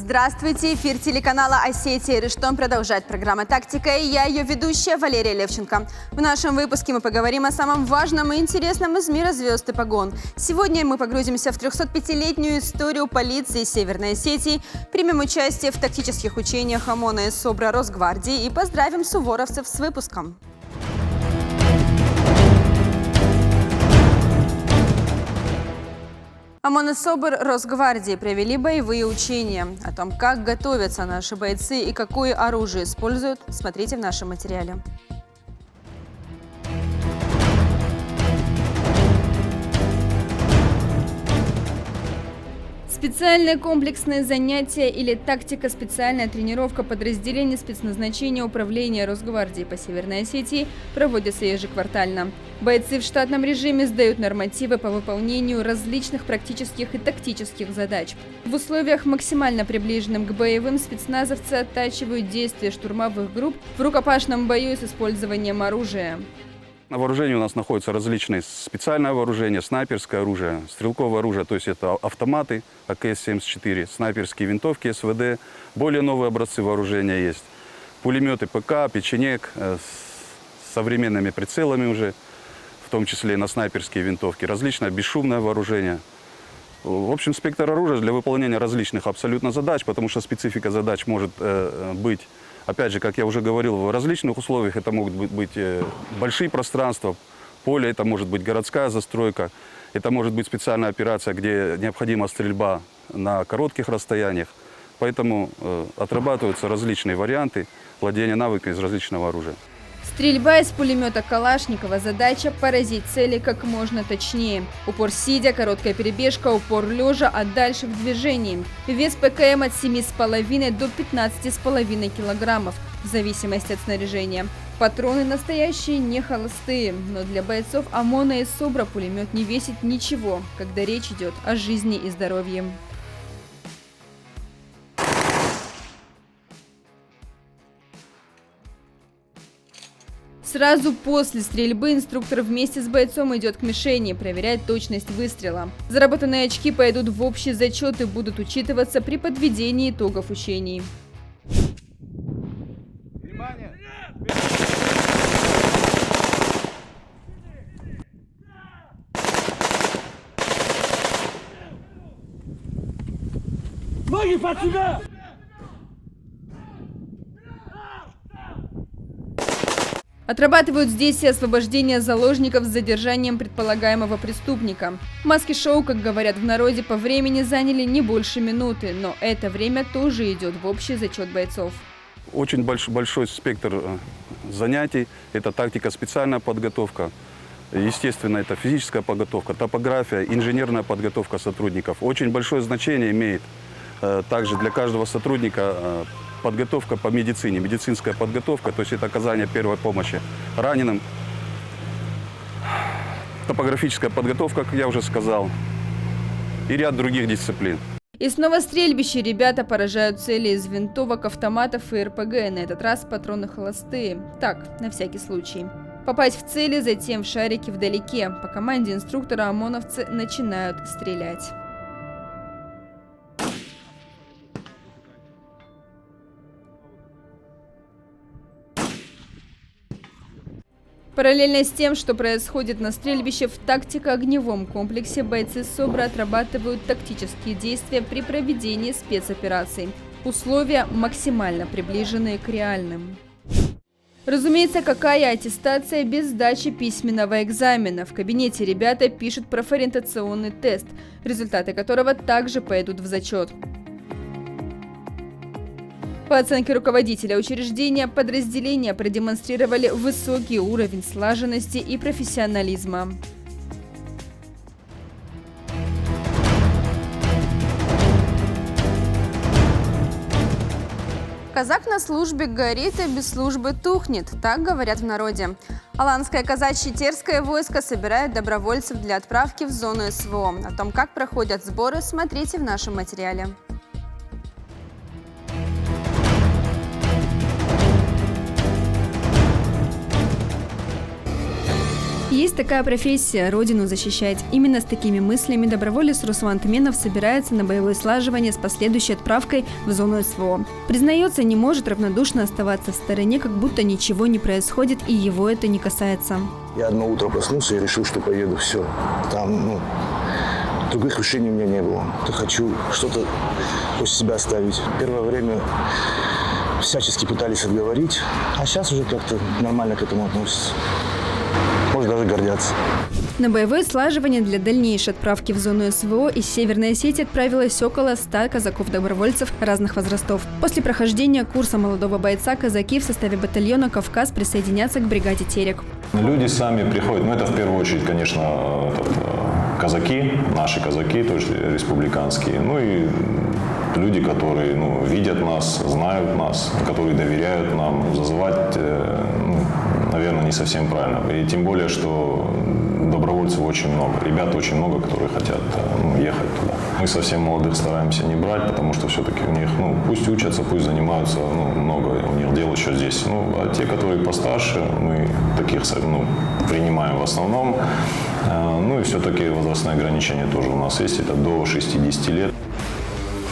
Здравствуйте! Эфир телеканала «Осетия и Риштон» продолжает программа «Тактика», и я, ее ведущая Валерия Левченко. В нашем выпуске мы поговорим о самом важном и интересном из мира звезд и погон. Сегодня мы погрузимся в 305-летнюю историю полиции Северной Осетии, примем участие в тактических учениях ОМОНа и СОБРа Росгвардии и поздравим суворовцев с выпуском. ОМОН и СОБР Росгвардии провели боевые учения. О том, как готовятся наши бойцы и какое оружие используют, смотрите в нашем материале. Специальные комплексные занятия или тактико-специальная тренировка подразделений спецназначения Управления Росгвардии по Северной Осетии проводится ежеквартально. Бойцы в штатном режиме сдают нормативы по выполнению различных практических и тактических задач. В условиях, максимально приближенным к боевым, спецназовцы оттачивают действия штурмовых групп в рукопашном бою с использованием оружия. На вооружении у нас находятся различные специальное вооружение, снайперское оружие, стрелковое оружие, то есть это автоматы АКС-74, снайперские винтовки СВД, более новые образцы вооружения есть, пулеметы ПК, печенек с современными прицелами уже, в том числе и на снайперские винтовки, различное бесшумное вооружение. В общем, спектр оружия для выполнения различных абсолютно задач, потому что специфика задач может быть, опять же, как я уже говорил, в различных условиях. Это могут быть большие пространства, поле, это может быть городская застройка, это может быть специальная операция, где необходима стрельба на коротких расстояниях. Поэтому отрабатываются различные варианты владения навыками из различного оружия. Стрельба из пулемета Калашникова. Задача – поразить цели как можно точнее. Упор сидя, короткая перебежка, упор лежа, а дальше в движении. Вес ПКМ от 7,5 до 15,5 килограммов, в зависимости от снаряжения. Патроны настоящие, не холостые, но для бойцов ОМОНа и СОБРа пулемет не весит ничего, когда речь идет о жизни и здоровье. Сразу после стрельбы инструктор вместе с бойцом идет к мишени, проверяет точность выстрела. Заработанные очки пойдут в общий зачет и будут учитываться при подведении итогов учений. Внимание! Ноги под себя! Отрабатывают здесь и освобождение заложников с задержанием предполагаемого преступника. Маски-шоу, как говорят в народе, по времени заняли не больше минуты, но это время тоже идет в общий зачет бойцов. Очень большой спектр занятий. Это тактика, специальная подготовка. Естественно, это физическая подготовка, топография, инженерная подготовка сотрудников. Очень большое значение имеет также для каждого сотрудника подготовка по медицине, медицинская подготовка, то есть это оказание первой помощи раненым. Топографическая подготовка, как я уже сказал, и ряд других дисциплин. И снова стрельбище. Ребята поражают цели из винтовок, автоматов и РПГ. На этот раз патроны холостые. Так, на всякий случай. Попасть в цели, затем в шарики вдалеке. По команде инструктора ОМОНовцы начинают стрелять. Параллельно с тем, что происходит на стрельбище, в тактико-огневом комплексе бойцы СОБРа отрабатывают тактические действия при проведении спецопераций. Условия максимально приближенные к реальным. Разумеется, какая аттестация без сдачи письменного экзамена? В кабинете ребята пишут профориентационный тест, результаты которого также пойдут в зачет. По оценке руководителя учреждения, подразделения продемонстрировали высокий уровень слаженности и профессионализма. Казак на службе горит и без службы тухнет, так говорят в народе. Аланское казачье-терское войско собирает добровольцев для отправки в зону СВО. О том, как проходят сборы, смотрите в нашем материале. Есть такая профессия – родину защищать. Именно с такими мыслями доброволец Руслан Тменов собирается на боевое слаживание с последующей отправкой в зону СВО. Признается, не может равнодушно оставаться в стороне, как будто ничего не происходит и его это не касается. Я одно утро проснулся и решил, что поеду. Все. Там, других решений у меня не было. Я хочу что-то после себя оставить. Первое время всячески пытались отговорить, а сейчас уже как-то нормально к этому относятся. Может, даже гордятся. На боевое слаживание для дальнейшей отправки в зону СВО из Северной Осетии отправилось около 100 казаков-добровольцев разных возрастов. После прохождения курса молодого бойца казаки в составе батальона «Кавказ» присоединятся к бригаде «Терек». Люди сами приходят, это в первую очередь, конечно, казаки, наши казаки, то есть республиканские, и люди, которые видят нас, знают нас, которые доверяют нам. Зазывать, наверное, не совсем правильно. И тем более, что добровольцев очень много, ребят очень много, которые хотят ехать туда. Мы совсем молодых стараемся не брать, потому что все-таки у них, пусть учатся, пусть занимаются, много у них дел еще здесь. А те, которые постарше, мы таких принимаем в основном. И все-таки возрастные ограничения тоже у нас есть, это до 60 лет.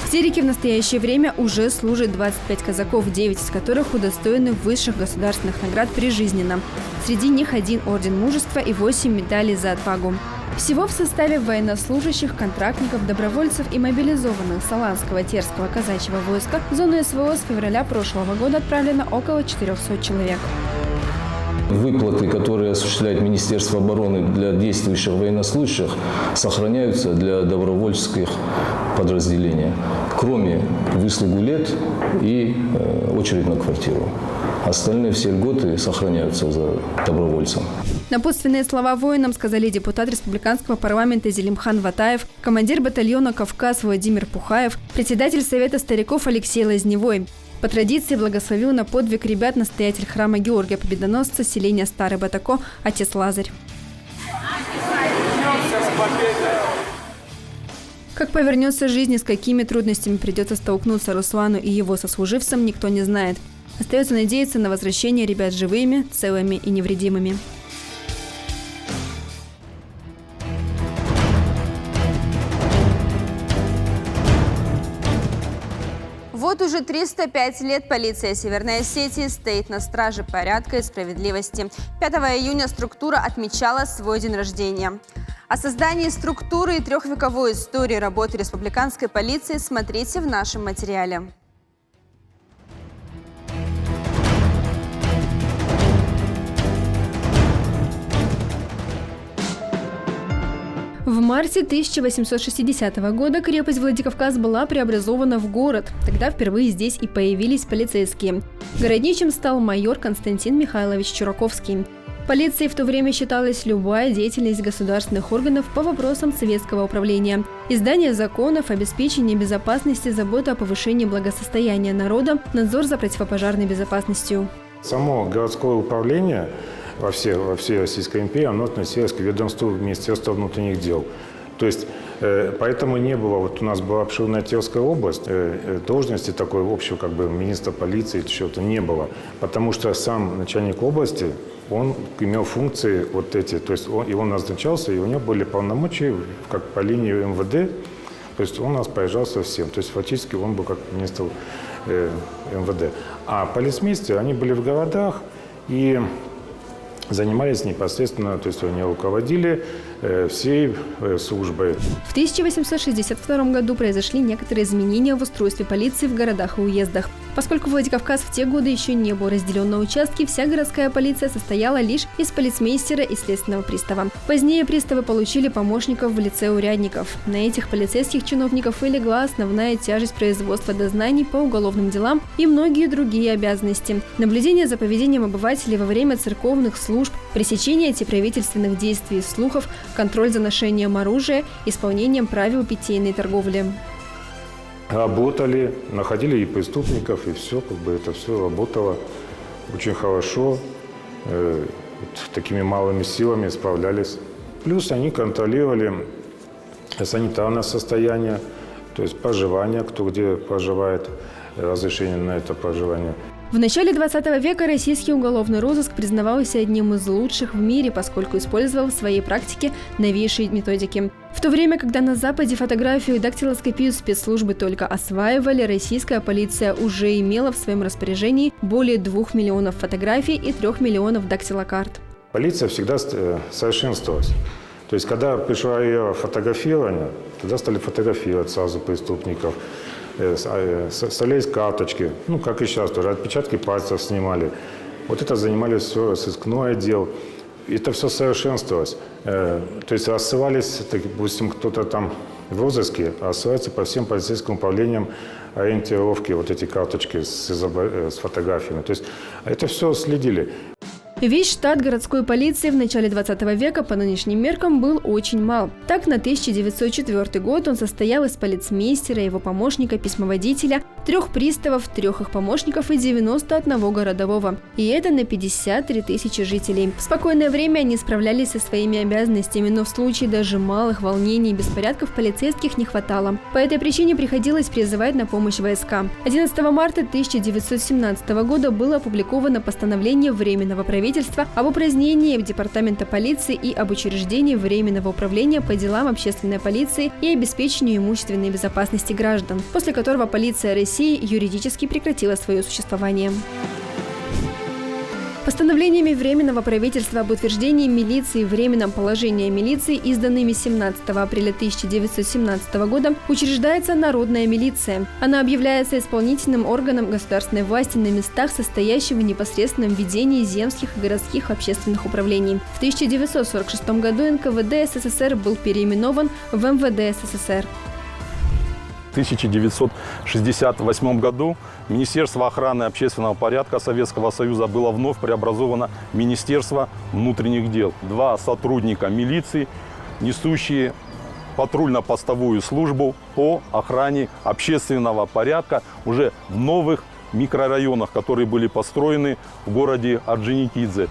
В Тереке в настоящее время уже служит 25 казаков, 9 из которых удостоены высших государственных наград прижизненно. Среди них 1 орден мужества и 8 медалей за отвагу. Всего в составе военнослужащих, контрактников, добровольцев и мобилизованных Саланского Терского казачьего войска в зону СВО с февраля прошлого года отправлено около 400 человек. Выплаты, которые осуществляет Министерство обороны для действующих военнослужащих, сохраняются для добровольческих подразделений, кроме выслугу лет и очередь на квартиру. Остальные все льготы сохраняются за добровольцем. Напутственные слова воинам сказали депутат республиканского парламента Зелимхан Ватаев, командир батальона «Кавказ» Владимир Пухаев, председатель Совета стариков Алексей Лазневой. По традиции благословил на подвиг ребят настоятель храма Георгия Победоносца селения Старый Батако отец Лазарь. Как повернется жизнь и с какими трудностями придется столкнуться Руслану и его сослуживцам, никто не знает. Остается надеяться на возвращение ребят живыми, целыми и невредимыми. Вот уже 305 лет полиция Северной Осетии стоит на страже порядка и справедливости. 5 июня структура отмечала свой день рождения. О создании структуры и трехвековой истории работы республиканской полиции смотрите в нашем материале. В марте 1860 года крепость Владикавказ была преобразована в город. Тогда впервые здесь и появились полицейские. Городничим стал майор Константин Михайлович Чураковский. Полицией в то время считалась любая деятельность государственных органов по вопросам советского управления. Издание законов, обеспечение безопасности, забота о повышении благосостояния народа, надзор за противопожарной безопасностью. Само городское управление во всей Российской империи, оно относилось к ведомству Министерства внутренних дел. То есть, поэтому не было, у нас была обширная Терская область, должности такой общего, министра полиции, чего-то не было. Потому что сам начальник области, он имел функции эти, то есть он назначался, и у него были полномочия, как по линии МВД, то есть он распоряжался всем. То есть фактически он был как министр МВД. А полицмейстеры, они были в городах и занимались непосредственно, то есть они руководили всей службой. В 1862 году произошли некоторые изменения в устройстве полиции в городах и уездах. Поскольку Владикавказ в те годы еще не был разделен на участки, вся городская полиция состояла лишь из полицмейстера и следственного пристава. Позднее приставы получили помощников в лице урядников. На этих полицейских чиновников и легла основная тяжесть производства дознаний по уголовным делам и многие другие обязанности. Наблюдение за поведением обывателей во время церковных служб, пресечение антиправительственных действий и слухов, контроль за ношением оружия, исполнением правил питейной торговли. Работали, находили и преступников, и все, это все работало очень хорошо, такими малыми силами справлялись. Плюс они контролировали санитарное состояние, то есть проживание, кто где проживает, разрешение на это проживание. В начале 20 века российский уголовный розыск признавался одним из лучших в мире, поскольку использовал в своей практике новейшие методики. В то время, когда на Западе фотографию и дактилоскопию спецслужбы только осваивали, российская полиция уже имела в своем распоряжении более 2 миллионов фотографий и 3 миллионов дактилокарт. Полиция всегда совершенствовалась. То есть, когда пришло ее фотографирование, тогда стали фотографировать сразу преступников, стали карточки, ну, как и сейчас тоже, отпечатки пальцев снимали. Вот это занимались все, сыскной отдел. Это все совершенствовалось. То есть рассылались, допустим, кто-то там в розыске, рассылаются по всем полицейским управлениям ориентировки, вот эти карточки с фотографиями. То есть это все следили. Весь штат городской полиции в начале 20 века по нынешним меркам был очень мал. Так, на 1904 год он состоял из полицмейстера, его помощника, письмоводителя, 3 приставов, 3 их помощников и 91 городового. И это на 53 тысячи жителей. В спокойное время они справлялись со своими обязанностями, но в случае даже малых волнений и беспорядков полицейских не хватало. По этой причине приходилось призывать на помощь войска. 11 марта 1917 года было опубликовано постановление Временного правительства об упразднении Департамента полиции и об учреждении Временного управления по делам общественной полиции и обеспечению имущественной безопасности граждан, после которого полиция России юридически прекратила свое существование. Постановлениями Временного правительства об утверждении милиции и временном положении милиции, изданными 17 апреля 1917 года, учреждается народная милиция. Она объявляется исполнительным органом государственной власти на местах, состоящих в непосредственном ведении земских и городских общественных управлений. В 1946 году НКВД СССР был переименован в МВД СССР. В 1968 году Министерство охраны общественного порядка Советского Союза было вновь преобразовано в Министерство внутренних дел. 2 сотрудника милиции, несущие патрульно-постовую службу по охране общественного порядка уже в новых микрорайонах, которые были построены в городе Орджоникидзе.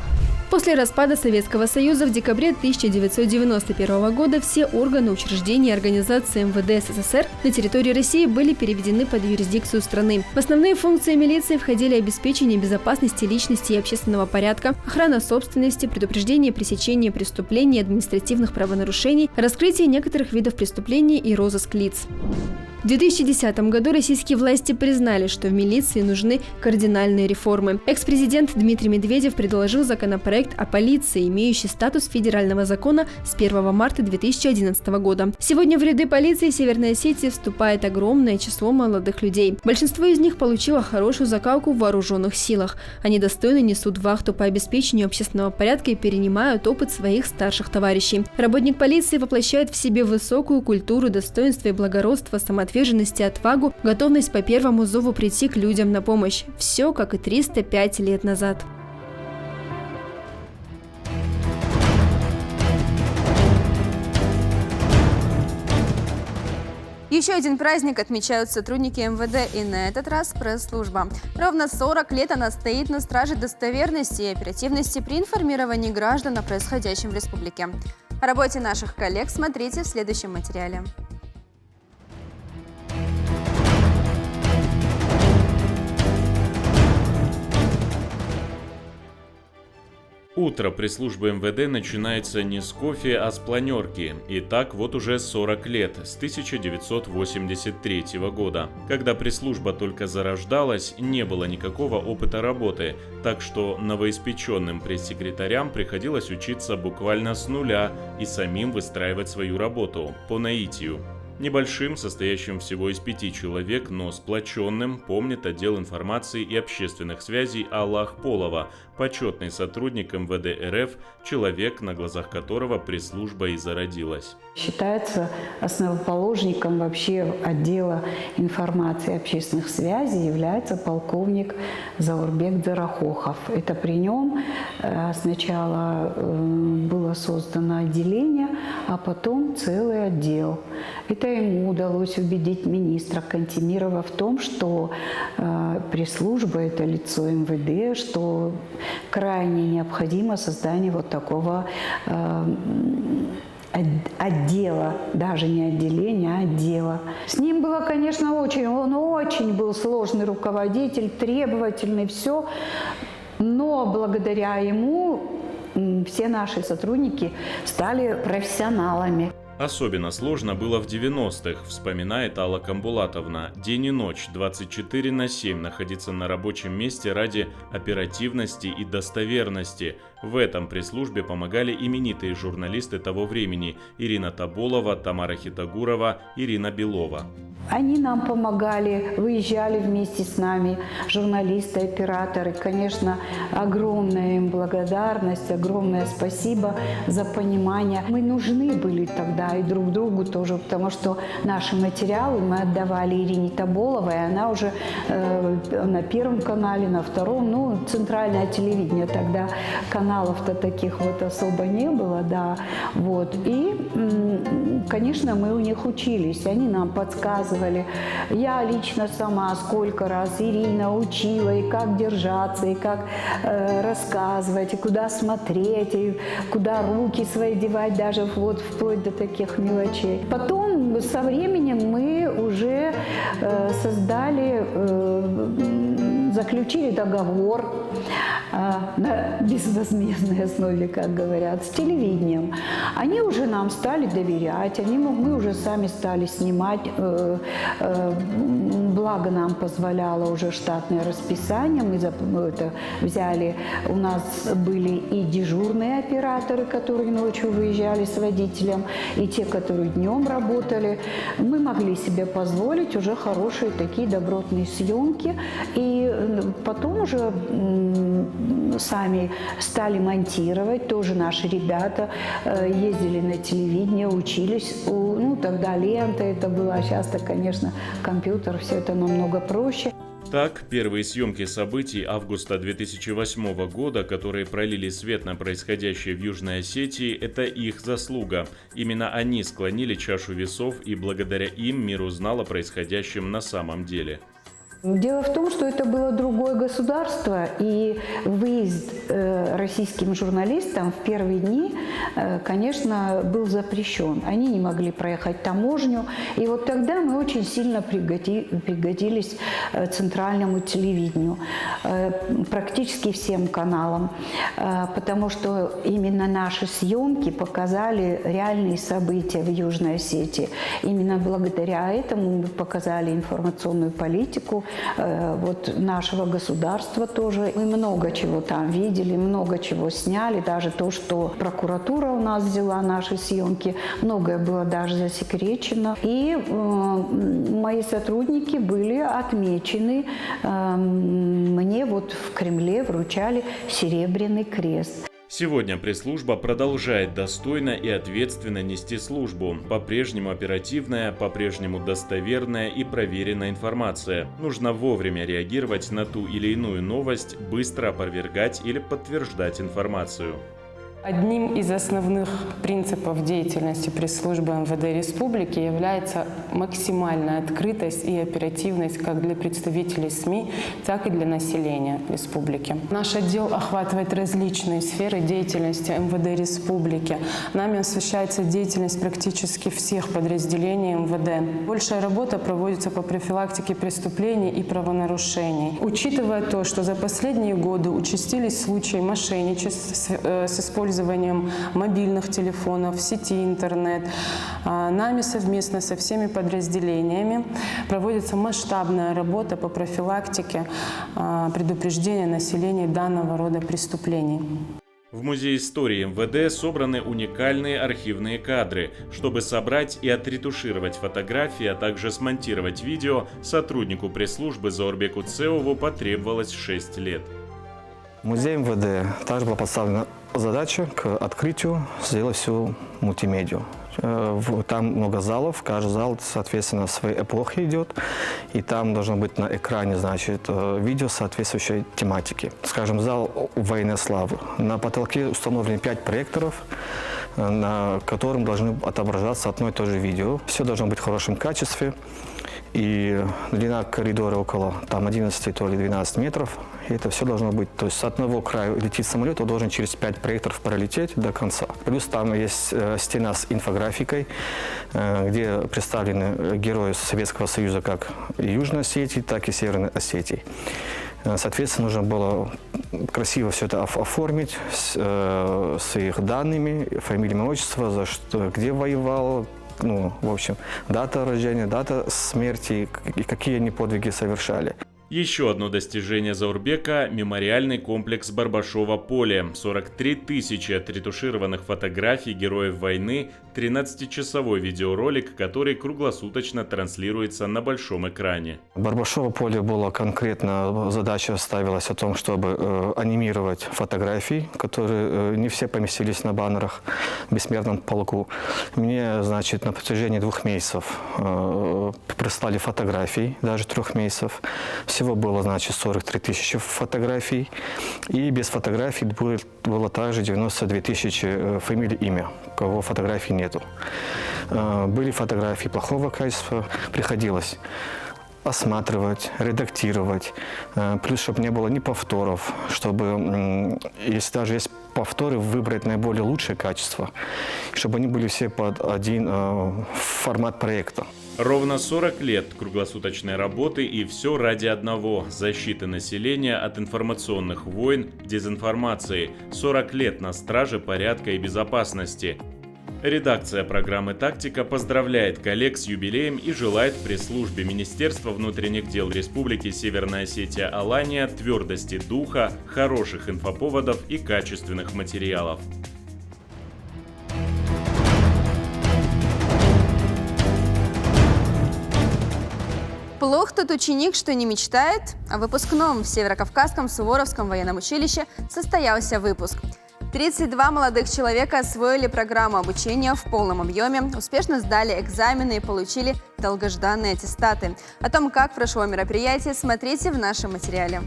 После распада Советского Союза в декабре 1991 года все органы, учреждения и организации МВД СССР на территории России были переведены под юрисдикцию страны. В основные функции милиции входили обеспечение безопасности личности и общественного порядка, охрана собственности, предупреждение и пресечение преступлений и административных правонарушений, раскрытие некоторых видов преступлений и розыск лиц. В 2010 году российские власти признали, что в милиции нужны кардинальные реформы. Экс-президент Дмитрий Медведев предложил законопроект о полиции, имеющий статус федерального закона с 1 марта 2011 года. Сегодня в ряды полиции Северной Осетии вступает огромное число молодых людей. Большинство из них получило хорошую закалку в вооруженных силах. Они достойно несут вахту по обеспечению общественного порядка и перенимают опыт своих старших товарищей. Работник полиции воплощает в себе высокую культуру, достоинство и благородство, самоотверженность, отвагу, готовность по первому зову прийти к людям на помощь. Все, как и 305 лет назад. Еще один праздник отмечают сотрудники МВД, и на этот раз пресс-служба. Ровно 40 лет она стоит на страже достоверности и оперативности при информировании граждан о происходящем в республике. О работе наших коллег смотрите в следующем материале. Утро пресс-службы МВД начинается не с кофе, а с планерки. И так вот уже 40 лет, с 1983 года. Когда пресс-служба только зарождалась, не было никакого опыта работы, так что новоиспеченным пресс-секретарям приходилось учиться буквально с нуля и самим выстраивать свою работу по наитию. Небольшим, состоящим всего из 5 человек, но сплоченным, помнит отдел информации и общественных связей Алла Ахполова, почетный сотрудник МВД РФ, человек, на глазах которого пресс-служба и зародилась. Считается основоположником вообще отдела информации и общественных связей является полковник Заурбек Дзарахохов. Это при нем сначала было создано отделение, а потом целый отдел. Это ему удалось убедить министра Кантемирова в том, что пресс-служба – это лицо МВД, что крайне необходимо создание вот такого отдела, даже не отделения, а отдела. С ним было, конечно, он очень был сложный руководитель, требовательный, все. Но благодаря ему все наши сотрудники стали профессионалами. Особенно сложно было в 90-х, вспоминает Алла Камбулатовна. День и ночь, 24/7 находиться на рабочем месте ради оперативности и достоверности. В этом пресс-службе помогали именитые журналисты того времени – Ирина Тоболова, Тамара Хитагурова, Ирина Белова. Они нам помогали, выезжали вместе с нами, журналисты, операторы. Конечно, огромная им благодарность, огромное спасибо за понимание. Мы нужны были тогда и друг другу тоже, потому что наши материалы мы отдавали Ирине Тоболовой, и она уже на Первом канале, на Втором, ну, центральное телевидение тогда, каналов-то таких вот особо не было, да, вот. И, конечно, мы у них учились, они нам подсказывали. Я лично сама сколько раз Ирина учила, и как держаться, и как рассказывать, и куда смотреть, и куда руки свои девать, даже вот вплоть до таких мелочей. Потом со временем мы уже заключили договор на безвозмездной основе, как говорят, с телевидением. Они уже нам стали доверять, мы уже сами стали снимать, благо нам позволяло уже штатное расписание, мы это взяли, у нас были и дежурные операторы, которые ночью выезжали с водителем, и те, которые днем работали. Мы могли себе позволить уже хорошие такие добротные съемки, и потом уже сами стали монтировать, тоже наши ребята ездили на телевидение, учились, ну тогда лента это была, а сейчас-то, конечно, компьютер, все это намного проще. Так, первые съемки событий августа 2008 года, которые пролили свет на происходящее в Южной Осетии, это их заслуга. Именно они склонили чашу весов, и благодаря им мир узнал о происходящем на самом деле. Дело в том, что это было другое государство, и выезд российским журналистам в первые дни, конечно, был запрещен. Они не могли проехать таможню, и вот тогда мы очень сильно пригодились центральному телевидению, практически всем каналам, потому что именно наши съемки показали реальные события в Южной Осетии. Именно благодаря этому мы показали информационную политику вот нашего государства тоже. Мы много чего там видели, много чего сняли, даже то, что прокуратура у нас взяла наши съемки, многое было даже засекречено. И мои сотрудники были отмечены, мне вот в Кремле вручали Серебряный крест. Сегодня пресс-служба продолжает достойно и ответственно нести службу. По-прежнему оперативная, по-прежнему достоверная и проверенная информация. Нужно вовремя реагировать на ту или иную новость, быстро опровергать или подтверждать информацию. Одним из основных принципов деятельности пресс-службы МВД Республики является максимальная открытость и оперативность как для представителей СМИ, так и для населения республики. Наш отдел охватывает различные сферы деятельности МВД Республики. Нами освещается деятельность практически всех подразделений МВД. Большая работа проводится по профилактике преступлений и правонарушений. Учитывая то, что за последние годы участились случаи мошенничеств с использованием мобильных телефонов, в сети интернет. Нами совместно со всеми подразделениями проводится масштабная работа по профилактике предупреждения населения данного рода преступлений. В Музее истории МВД собраны уникальные архивные кадры. Чтобы собрать и отретушировать фотографии, а также смонтировать видео, сотруднику пресс-службы Заурбеку Цеову потребовалось 6 лет. Музей МВД также была поставлена задача к открытию сделать всю мультимедию. Там много залов, каждый зал, соответственно, своей эпохи идет, и там должно быть на экране, значит, видео соответствующей тематики. Скажем, зал военной славы. На потолке установлены 5 проекторов, на котором должны отображаться одно и то же видео. Все должно быть в хорошем качестве. И длина коридора около 11, то ли 12 метров. И это все должно быть, то есть с одного края летит самолет, он должен через 5 проекторов пролететь до конца. Плюс там есть стена с инфографикой, где представлены герои Советского Союза как Южной Осетии, так и Северной Осетии. Соответственно, нужно было красиво все это оформить с их данными, фамилиями, отчество, за что, где воевал, в общем, дата рождения, дата смерти и какие они подвиги совершали. Еще одно достижение Заурбека – мемориальный комплекс Барбашово-Поле. 43 тысячи отретушированных фотографий героев войны, 13-часовой видеоролик, который круглосуточно транслируется на большом экране. Барбашово-Поле была конкретно, задача ставилась о том, чтобы анимировать фотографии, которые не все поместились на баннерах в бессмертном полку. Мне, значит, на протяжении 2 месяцев прислали фотографий, даже 3 месяцев. Всего было, значит, 43 тысячи фотографий, и без фотографий было также 92 тысячи фамилий, имя, у кого фотографий нету. Были фотографии плохого качества, приходилось осматривать, редактировать, плюс, чтобы не было ни повторов, чтобы, если даже есть повторы, выбрать наиболее лучшее качество, чтобы они были все под один формат проекта. Ровно 40 лет круглосуточной работы, и все ради одного – защиты населения от информационных войн, дезинформации. 40 лет на страже порядка и безопасности. Редакция программы «Тактика» поздравляет коллег с юбилеем и желает пресс-службе Министерства внутренних дел Республики Северная Осетия Алания твердости духа, хороших инфоповодов и качественных материалов. Плох тот ученик, что не мечтает. О выпускном в Северокавказском Суворовском военном училище состоялся выпуск. 32 молодых человека освоили программу обучения в полном объеме, успешно сдали экзамены и получили долгожданные аттестаты. О том, как прошло мероприятие, смотрите в нашем материале.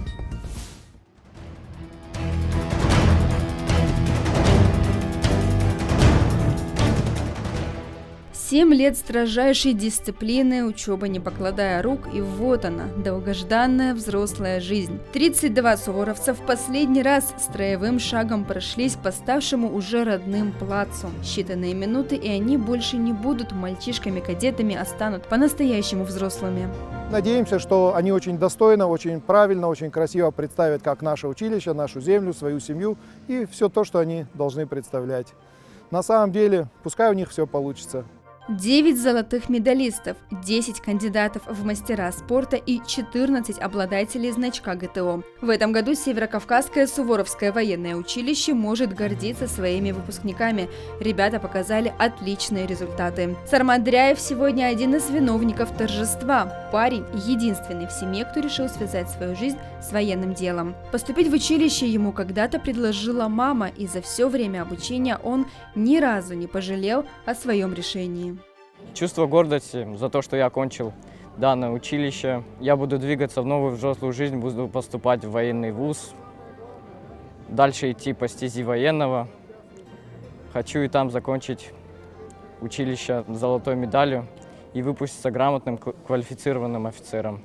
7 лет строжайшей дисциплины, учеба не покладая рук, и вот она, долгожданная взрослая жизнь. 32 суворовца в последний раз строевым шагом прошлись по ставшему уже родным плацу. Считанные минуты, и они больше не будут мальчишками-кадетами, а станут по-настоящему взрослыми. Надеемся, что они очень достойно, очень правильно, очень красиво представят как наше училище, нашу землю, свою семью и все то, что они должны представлять. На самом деле, пускай у них все получится. 9 золотых медалистов, 10 кандидатов в мастера спорта и 14 обладателей значка ГТО. В этом году Северокавказское Суворовское военное училище может гордиться своими выпускниками. Ребята показали отличные результаты. Сармат Дряев сегодня один из виновников торжества. Парень единственный в семье, кто решил связать свою жизнь с военным делом. Поступить в училище ему когда-то предложила мама, и за все время обучения он ни разу не пожалел о своем решении. Чувство гордости за то, что я окончил данное училище. Я буду двигаться в новую взрослую жизнь, буду поступать в военный вуз, дальше идти по стези военного. Хочу и там закончить училище с золотой медалью и выпуститься грамотным, квалифицированным офицером.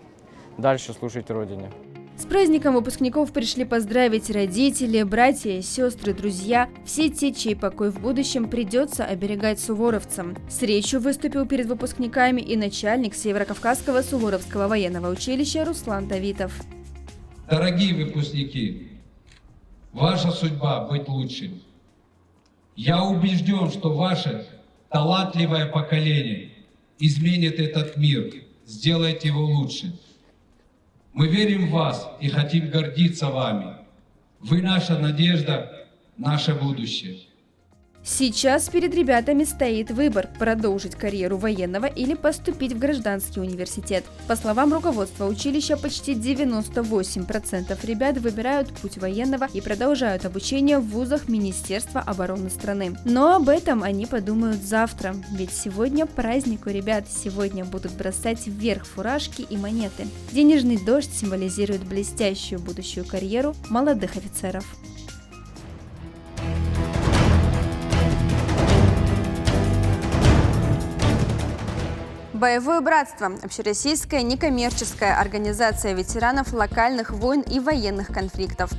Дальше служить Родине. С праздником выпускников пришли поздравить родители, братья и сестры, друзья, все те, чей покой в будущем придется оберегать суворовцам. С речью выступил перед выпускниками и начальник Северокавказского Суворовского военного училища Руслан Давитов. Дорогие выпускники, ваша судьба быть лучшим. Я убежден, что ваше талантливое поколение изменит этот мир, сделает его лучше. Мы верим в вас и хотим гордиться вами. Вы наша надежда, наше будущее. Сейчас перед ребятами стоит выбор – продолжить карьеру военного или поступить в гражданский университет. По словам руководства училища, почти 98% ребят выбирают путь военного и продолжают обучение в вузах Министерства обороны страны. Но об этом они подумают завтра, ведь сегодня праздник у ребят, сегодня будут бросать вверх фуражки и монеты. Денежный дождь символизирует блестящую будущую карьеру молодых офицеров. Боевое братство – общероссийская некоммерческая организация ветеранов локальных войн и военных конфликтов.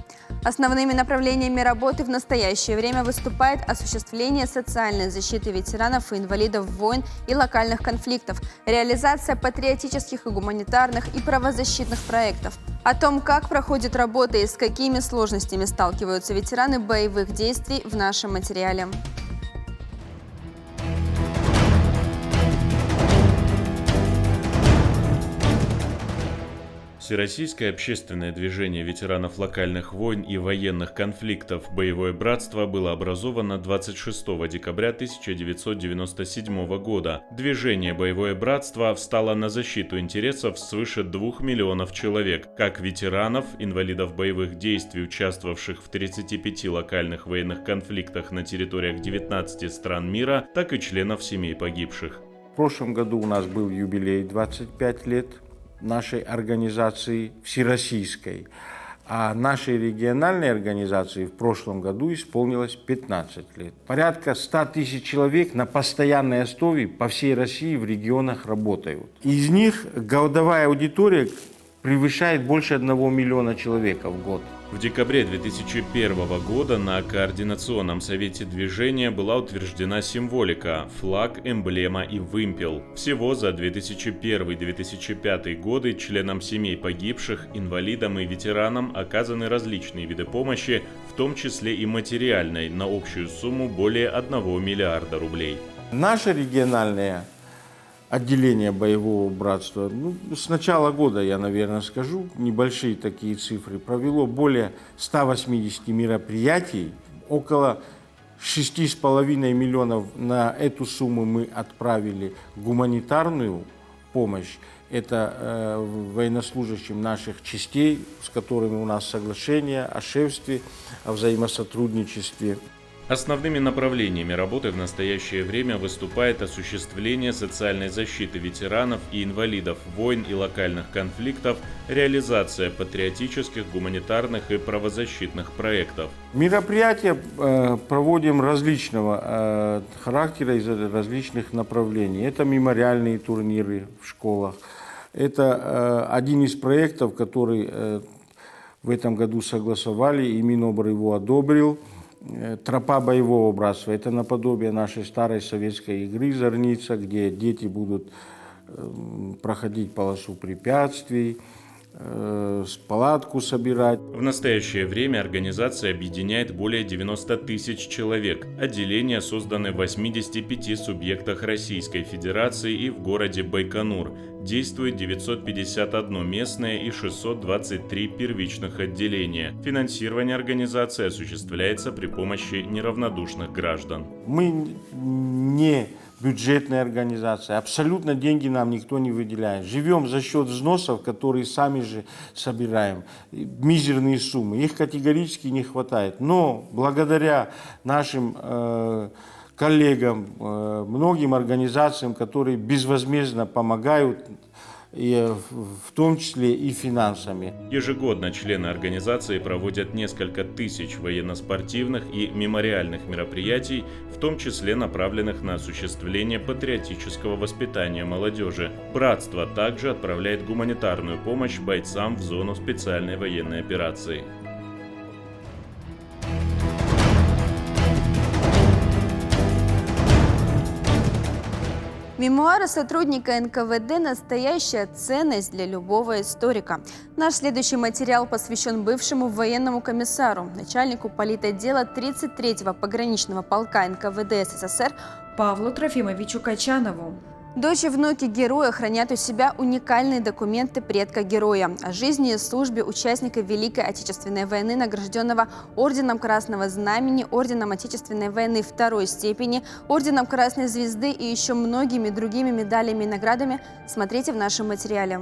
Основными направлениями работы в настоящее время выступает осуществление социальной защиты ветеранов и инвалидов войн и локальных конфликтов, реализация патриотических и гуманитарных и правозащитных проектов. О том, как проходит работа и с какими сложностями сталкиваются ветераны боевых действий, в нашем материале. Всероссийское общественное движение ветеранов локальных войн и военных конфликтов «Боевое братство» было образовано 26 декабря 1997 года. Движение «Боевое братство» встало на защиту интересов свыше 2 миллионов человек, как ветеранов, инвалидов боевых действий, участвовавших в 35 локальных военных конфликтах на территориях 19 стран мира, так и членов семей погибших. В прошлом году у нас был юбилей 25 лет нашей организации всероссийской, а нашей региональной организации в прошлом году исполнилось 15 лет. Порядка 100 тысяч человек на постоянной основе по всей России в регионах работают. Из них годовая аудитория превышает больше 1 миллиона человек в год. В декабре 2001 года на Координационном совете движения была утверждена символика – флаг, эмблема и вымпел. Всего за 2001-2005 годы членам семей погибших, инвалидам и ветеранам оказаны различные виды помощи, в том числе и материальной, на общую сумму более 1 миллиарда рублей. Наша региональная отделение боевого братства, с начала года, я, наверное, скажу, небольшие такие цифры, провело более 180 мероприятий, около 6,5 миллионов на эту сумму мы отправили гуманитарную помощь. Это военнослужащим наших частей, с которыми у нас соглашение о шефстве, о взаимосотрудничестве. Основными направлениями работы в настоящее время выступает осуществление социальной защиты ветеранов и инвалидов войн и локальных конфликтов, реализация патриотических, гуманитарных и правозащитных проектов. Мероприятия проводим различного характера из различных направлений. Это мемориальные турниры в школах. Это один из проектов, который в этом году согласовали, и Минобр его одобрил. Тропа боевого братства – это наподобие нашей старой советской игры «Зорница», где дети будут проходить полосу препятствий, палатку собирать. В настоящее время организация объединяет более 90 тысяч человек. Отделения созданы в 85 субъектах Российской Федерации и в городе Байконур. Действует 951 местное и 623 первичных отделения. Финансирование организации осуществляется при помощи неравнодушных граждан. Мы не бюджетная организация, абсолютно деньги нам никто не выделяет. Живем за счет взносов, которые сами же собираем. Мизерные суммы, их категорически не хватает. Но благодаря нашим коллегам, многим организациям, которые безвозмездно помогают, и в том числе и финансами. Ежегодно члены организации проводят несколько тысяч военно-спортивных и мемориальных мероприятий, в том числе направленных на осуществление патриотического воспитания молодежи. Братство также отправляет гуманитарную помощь бойцам в зону специальной военной операции. Мемуары сотрудника НКВД – настоящая ценность для любого историка. Наш следующий материал посвящен бывшему военному комиссару, начальнику политотдела 33-го пограничного полка НКВД СССР Павлу Трофимовичу Качанову. Дочь и внуки героя хранят у себя уникальные документы предка героя о жизни и службе участника Великой Отечественной войны, награжденного Орденом Красного Знамени, Орденом Отечественной войны второй степени, Орденом Красной Звезды и еще многими другими медалями и наградами. Смотрите в нашем материале.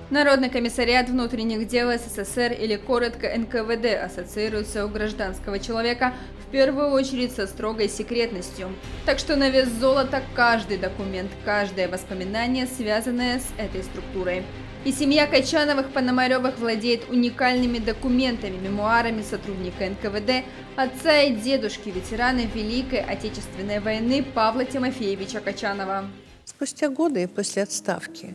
Народный комиссариат внутренних дел СССР, или коротко НКВД, ассоциируется у гражданского человека в первую очередь со строгой секретностью. Так что на вес золота каждый документ, каждое воспоминание, связанное с этой структурой. И семья Качановых-Пономаревых владеет уникальными документами, мемуарами сотрудника НКВД, отца и дедушки ветерана Великой Отечественной войны Павла Тимофеевича Качанова. Спустя годы после отставки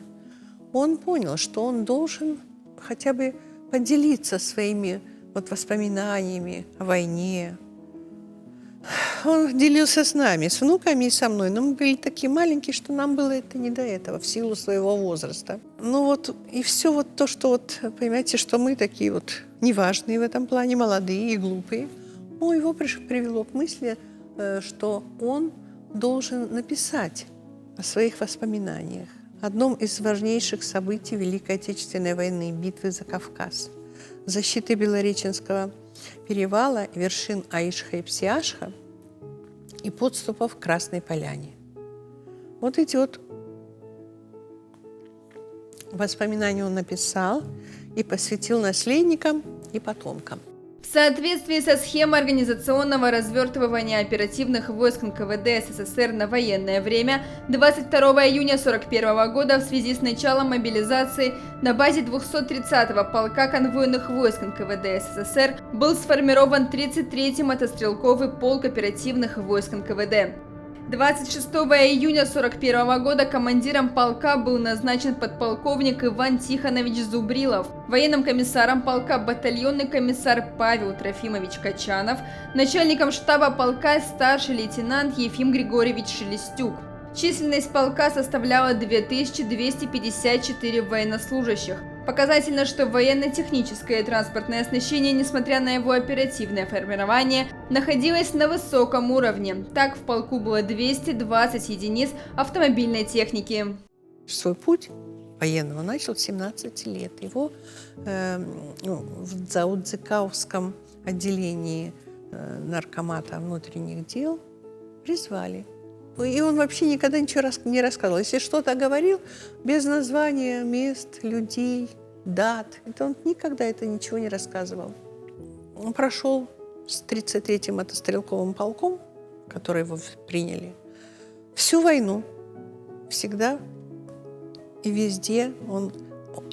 он понял, что он должен хотя бы поделиться своими воспоминаниями о войне. Он делился с нами, с внуками и со мной, но мы были такие маленькие, что нам было это не до этого, в силу своего возраста. И все то, что понимаете, что мы такие неважные в этом плане, молодые и глупые, его привело к мысли, что он должен написать о своих воспоминаниях, одном из важнейших событий Великой Отечественной войны, битвы за Кавказ, защиты Белореченского перевала, вершин Аишха и Псиашха и подступов к Красной Поляне. Эти воспоминания он написал и посвятил наследникам и потомкам. В соответствии со схемой организационного развертывания оперативных войск НКВД СССР на военное время 22 июня 1941 года в связи с началом мобилизации на базе 230-го полка конвойных войск НКВД СССР был сформирован 33-й мотострелковый полк оперативных войск НКВД. 26 июня 1941 года командиром полка был назначен подполковник Иван Тихонович Зубрилов, военным комиссаром полка батальонный комиссар Павел Трофимович Качанов, начальником штаба полка старший лейтенант Ефим Григорьевич Шелестюк. Численность полка составляла 2254 военнослужащих. Показательно, что военно-техническое и транспортное оснащение, несмотря на его оперативное формирование, находилось на высоком уровне. Так, в полку было 220 единиц автомобильной техники. Свой путь военного начал в 17 лет. Его в Заудзикауском отделении наркомата внутренних дел призвали. И он вообще никогда ничего не рассказывал. Если что-то говорил, без названия мест, людей, дат, он никогда ничего не рассказывал. Он прошел с 33-м мотострелковым полком, который его приняли, всю войну. Всегда и везде он...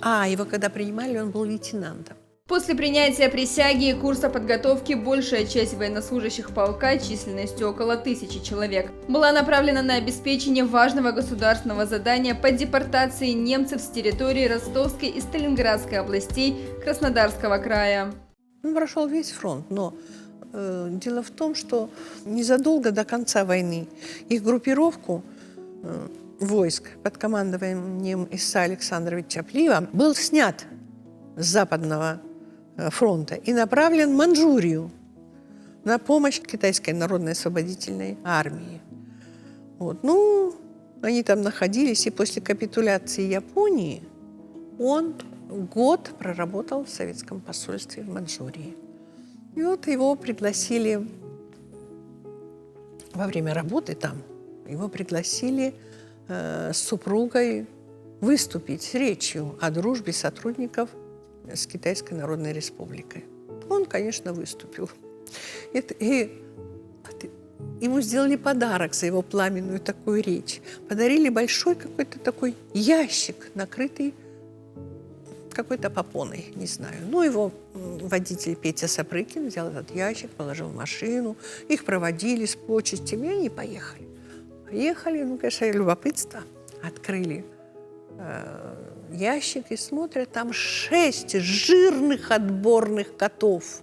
его когда принимали, он был лейтенантом. После принятия присяги и курса подготовки большая часть военнослужащих полка численностью около 1000 человек была направлена на обеспечение важного государственного задания по депортации немцев с территории Ростовской и Сталинградской областей Краснодарского края. Он прошел весь фронт, но дело в том, что незадолго до конца войны их группировку войск под командованием Иса Александровича Плива был снят с Западного фронта и направлен в Манчжурию на помощь Китайской народной освободительной армии. Они там находились, и после капитуляции Японии он год проработал в советском посольстве в Манчжурии. И его пригласили во время работы там, его пригласили с супругой выступить с речью о дружбе сотрудников с Китайской Народной Республикой. Он, конечно, выступил. Ему сделали подарок за его пламенную такую речь. Подарили большой какой-то такой ящик, накрытый какой-то попоной, не знаю. Его водитель Петя Сапрыкин взял этот ящик, положил в машину, их проводили с почестями, и они поехали. Конечно, любопытство. Открыли ящик и смотрят, там 6 жирных отборных котов.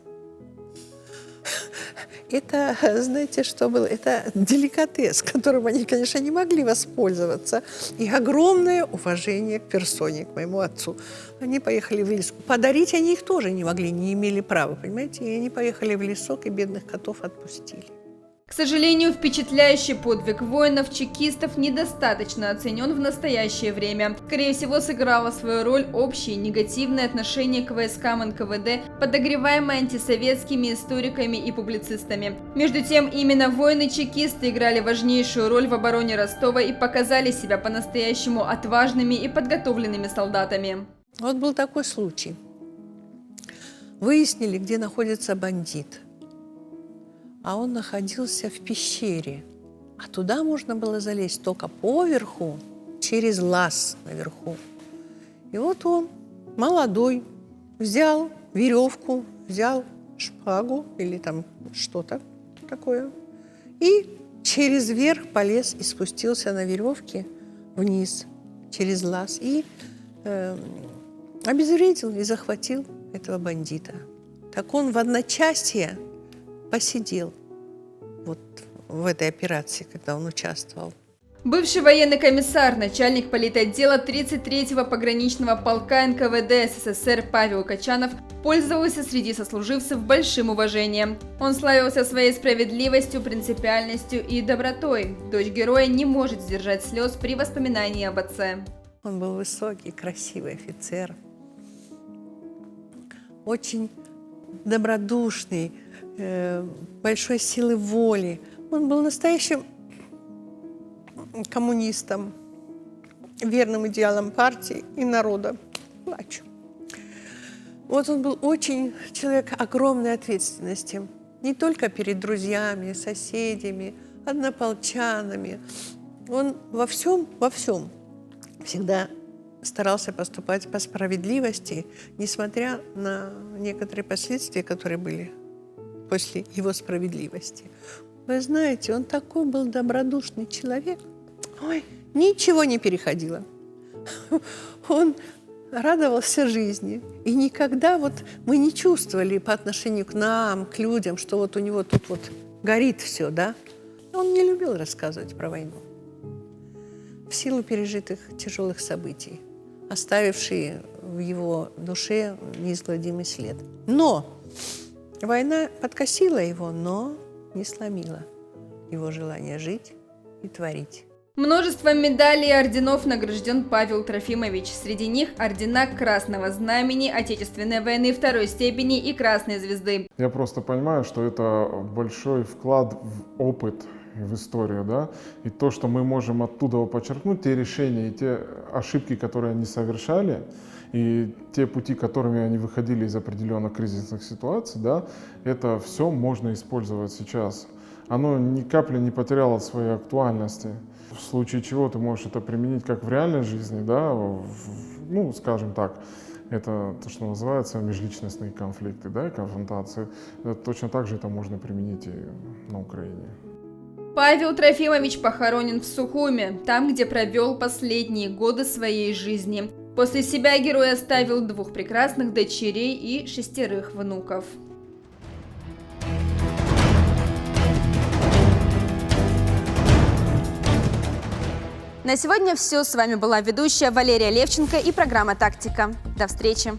Это, знаете, что было? Это деликатес, которым они, конечно, не могли воспользоваться. И огромное уважение к персоне, к моему отцу. Они поехали в лес. Подарить они их тоже не могли, не имели права, понимаете? И они поехали в лесок, и бедных котов отпустили. К сожалению, впечатляющий подвиг воинов-чекистов недостаточно оценен в настоящее время. Скорее всего, сыграло свою роль общее негативное отношение к войскам НКВД, подогреваемое антисоветскими историками и публицистами. Между тем, именно воины-чекисты играли важнейшую роль в обороне Ростова и показали себя по-настоящему отважными и подготовленными солдатами. Был такой случай. Выяснили, где находится бандит. А он находился в пещере. А туда можно было залезть только поверху, через лаз наверху. И И вот он, молодой, взял веревку, взял шпагу или там что-то такое, и через верх полез и спустился на веревке вниз, через лаз, и обезвредил и захватил этого бандита. Так он в одночасье посидел вот в этой операции, когда он участвовал. Бывший военный комиссар, начальник политотдела 33-го пограничного полка НКВД СССР Павел Качанов пользовался среди сослуживцев большим уважением. Он славился своей справедливостью, принципиальностью и добротой. Дочь героя не может сдержать слез при воспоминании об отце. Он был высокий, красивый офицер, очень добродушный, большой силы воли. Он был настоящим коммунистом, верным идеалам партии и народа. Плачу. Вот он был очень человек огромной ответственности. Не только перед друзьями, соседями, однополчанами. Он во всем всегда старался поступать по справедливости, несмотря на некоторые последствия, которые были после его справедливости. Вы знаете, он такой был добродушный человек. Ой, ничего не переходило. Он радовался жизни. И никогда вот мы не чувствовали по отношению к нам, к людям, что вот у него тут вот горит все, да? Он не любил рассказывать про войну. В силу пережитых тяжелых событий, оставившие в его душе неизгладимый след. Но война подкосила его, но не сломила его желание жить и творить. Множеством медалей и орденов награжден Павел Трофимович. Среди них ордена Красного Знамени, Отечественной войны второй степени и Красной Звезды. Я просто понимаю, что это большой вклад в опыт, в историю, да, и то, что мы можем оттуда подчеркнуть, те решения и те ошибки, которые они совершали, и те пути, которыми они выходили из определенных кризисных ситуаций, да, это все можно использовать сейчас. Оно ни капли не потеряло своей актуальности. В случае чего ты можешь это применить как в реальной жизни, да, ну, скажем так, это то, что называется межличностные конфликты, да, и конфронтации. Точно так же это можно применить и на Украине. Павел Трофимович похоронен в Сухуме, там, где провел последние годы своей жизни. После себя герой оставил 2 прекрасных дочерей и 6 внуков. На сегодня все. С вами была ведущая Валерия Левченко и программа «Тактика». До встречи!